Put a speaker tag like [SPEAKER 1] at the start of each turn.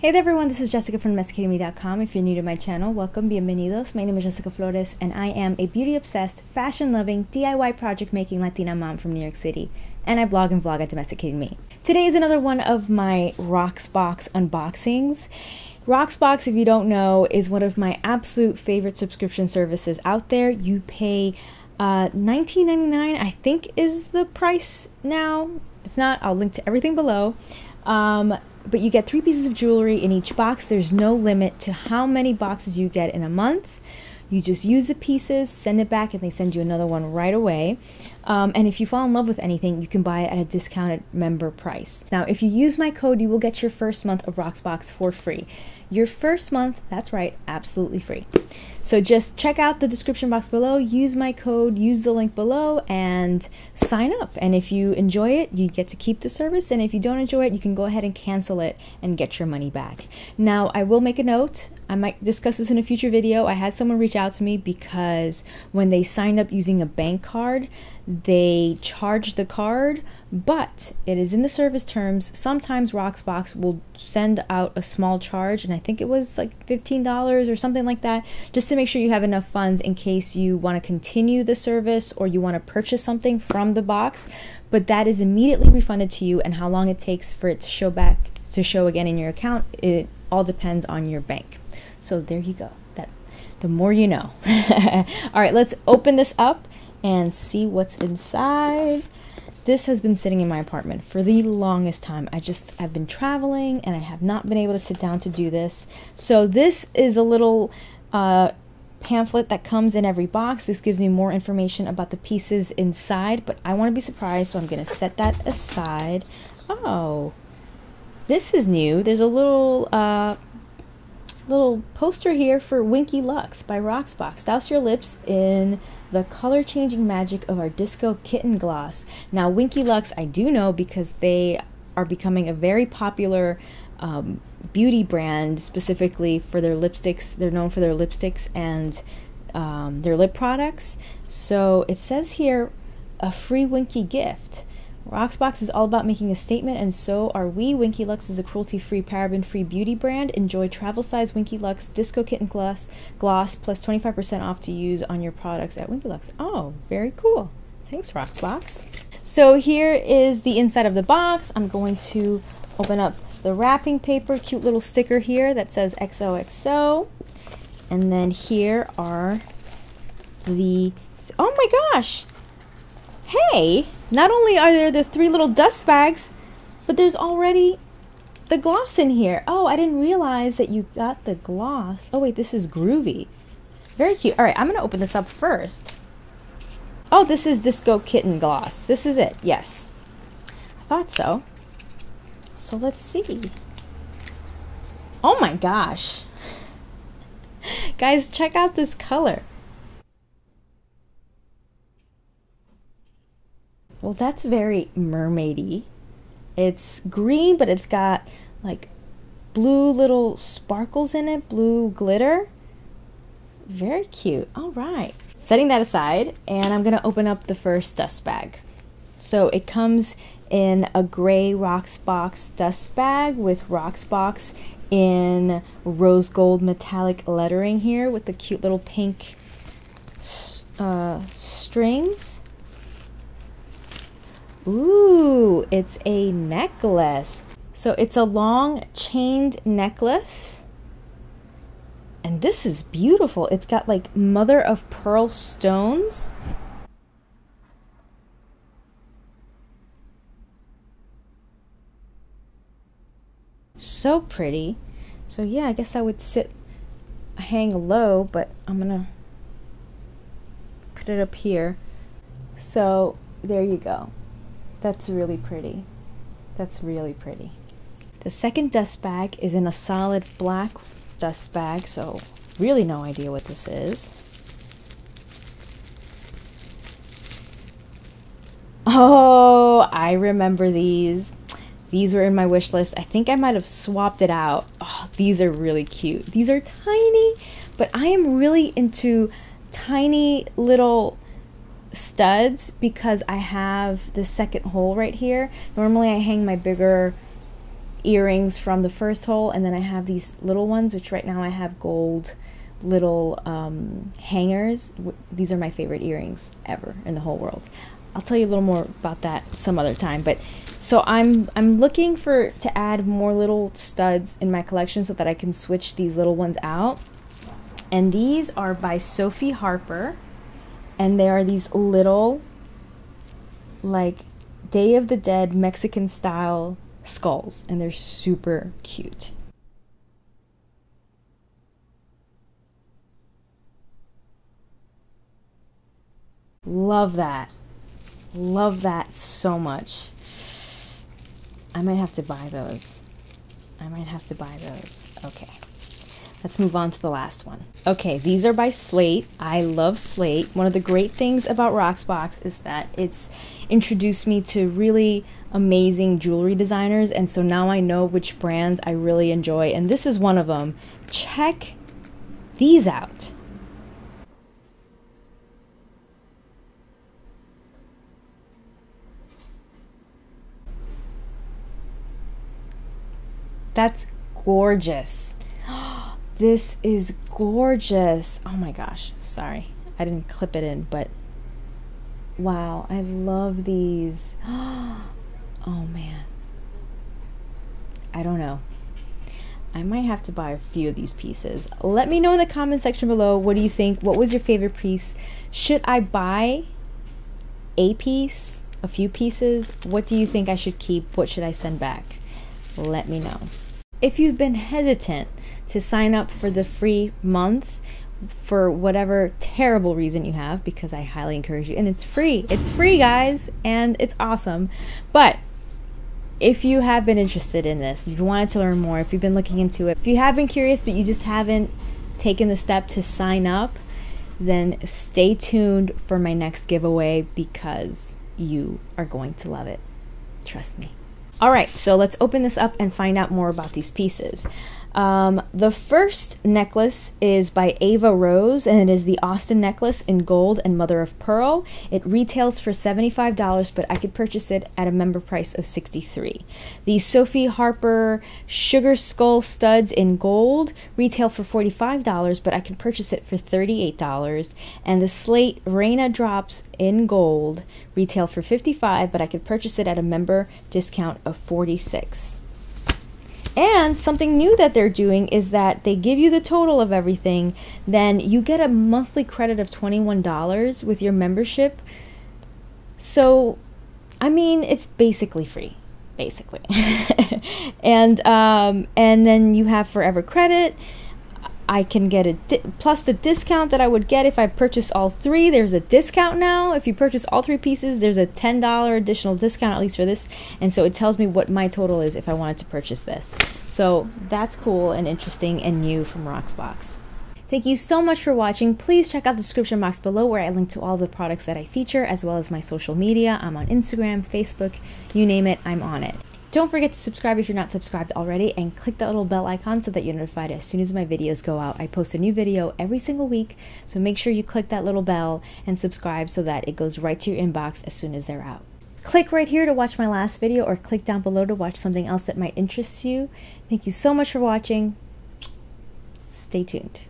[SPEAKER 1] Hey there everyone, this is Jessica from DomesticatedMe.com. If you're new to my channel, welcome, bienvenidos. My name is Jessica Flores and I am a beauty-obsessed, fashion-loving, DIY project-making Latina mom from New York City. And I blog and vlog at Domesticated Me. Today is another one of my RocksBox unboxings. RocksBox, if you don't know, is one of my absolute favorite subscription services out there. You pay $19.99, I think is the price now. If not, I'll link to everything below. But you get 3 pieces of jewelry in each box. There's no limit to how many boxes you get in a month. You just use the pieces, send it back, and they send you another one right away. And if you fall in love with anything, you can buy it at a discounted member price. Now, if you use my code, you will get your first month of RocksBox for free. Your first month, that's right, absolutely free. So just check out the description box below, use my code, use the link below, and sign up. And if you enjoy it, you get to keep the service. And if you don't enjoy it, you can go ahead and cancel it and get your money back. Now, I will make a note. I might discuss this in a future video. I had someone reach out to me because when they signed up using a bank card, they charged the card, but it is in the service terms. Sometimes RocksBox will send out a small charge, and I think it was like $15 or something like that, just to make sure you have enough funds in case you want to continue the service or you want to purchase something from the box. But that is immediately refunded to you, and how long it takes for it to show again in your account, it all depends on your bank. So there you go. The more you know. All right, let's open this up and see what's inside. This has been sitting in my apartment for the longest time. I've been traveling and I have not been able to sit down to do this. So this is the little pamphlet that comes in every box. This gives me more information about the pieces inside, but I want to be surprised, so I'm going to set that aside. Oh, this is new. There's a little poster here for Winky Lux by RocksBox. Douse your lips in the color-changing magic of our disco kitten gloss. Now, Winky Lux, I do know because they are becoming a very popular beauty brand, specifically for their lipsticks. They're known for their lipsticks and their lip products. So it says here, a free Winky gift. RocksBox is all about making a statement, and so are we. Winky Lux is a cruelty-free, paraben-free beauty brand. Enjoy travel-size Winky Lux Disco Kitten Gloss plus 25% off to use on your products at Winky Lux. Oh, very cool. Thanks, RocksBox. So here is the inside of the box. I'm going to open up the wrapping paper. Cute little sticker here that says XOXO. And then here are the... Oh my gosh! Hey! Not only are there the 3 little dust bags, but there's already the gloss in here. Oh, I didn't realize that you got the gloss. Oh wait, this is groovy. Very cute. All right, I'm gonna open this up first. Oh, this is Disco Kitten Gloss. This is it, yes. I thought so. So let's see. Oh my gosh. Guys, check out this color. Well, that's very mermaidy. It's green, but it's got like blue little sparkles in it, blue glitter. Very cute. All right. Setting that aside, and I'm going to open up the first dust bag. So it comes in a gray RocksBox dust bag with RocksBox in rose gold metallic lettering here with the cute little pink strings. Ooh, it's a necklace. So it's a long chained necklace. And this is beautiful. It's got like mother of pearl stones. So pretty. So yeah, I guess that would hang low, but I'm gonna put it up here. So there you go. That's really pretty. That's really pretty. The second dust bag is in a solid black dust bag, so really no idea what this is. Oh, I remember these. These were in my wish list. I think I might have swapped it out. Oh, these are really cute. These are tiny, but I am really into tiny little studs because I have the second hole right here. Normally I hang my bigger earrings from the first hole, and then I have these little ones, which right now I have gold little hangers. These are my favorite earrings ever in the whole world. I'll tell you a little more about that some other time. But so I'm looking to add more little studs in my collection so that I can switch these little ones out. And these are by Sophie Harper, and they are these little, like, Day of the Dead Mexican style skulls, and they're super cute. Love that. Love that so much. I might have to buy those. Okay. Let's move on to the last one. Okay, these are by Slate. I love Slate. One of the great things about RocksBox is that it's introduced me to really amazing jewelry designers, and so now I know which brands I really enjoy, and this is one of them. Check these out. That's gorgeous. This is gorgeous. Oh my gosh, sorry. I didn't clip it in, but wow, I love these. Oh man. I don't know. I might have to buy a few of these pieces. Let me know in the comment section below, what do you think? What was your favorite piece? Should I buy a piece? A few pieces? What do you think I should keep? What should I send back? Let me know. If you've been hesitant to sign up for the free month for whatever terrible reason you have, because I highly encourage you, and it's free, guys, and it's awesome. But if you have been interested in this, if you wanted to learn more, if you've been looking into it, if you have been curious but you just haven't taken the step to sign up, then stay tuned for my next giveaway, because you are going to love it. Trust me. All right, so let's open this up and find out more about these pieces. The first necklace is by Ava Rose, and it is the Austin necklace in gold and mother of pearl. It retails for $75, but I could purchase it at a member price of $63. The Sophie Harper sugar skull studs in gold retail for $45, but I can purchase it for $38. And the Slate Raina drops in gold retail for $55, but I could purchase it at a member discount of $46. And something new that they're doing is that they give you the total of everything, then you get a monthly credit of $21 with your membership. So, I mean, it's basically free, basically. and then you have forever credit. I can get plus the discount that I would get if I purchase all three. There's a discount now. If you purchase all three pieces, there's a $10 additional discount, at least for this. And so it tells me what my total is if I wanted to purchase this. So that's cool and interesting and new from RocksBox. Thank you so much for watching. Please check out the description box below where I link to all the products that I feature, as well as my social media. I'm on Instagram, Facebook, you name it, I'm on it. Don't forget to subscribe if you're not subscribed already, and click that little bell icon so that you're notified as soon as my videos go out. I post a new video every single week, so make sure you click that little bell and subscribe so that it goes right to your inbox as soon as they're out. Click right here to watch my last video, or click down below to watch something else that might interest you. Thank you so much for watching. Stay tuned.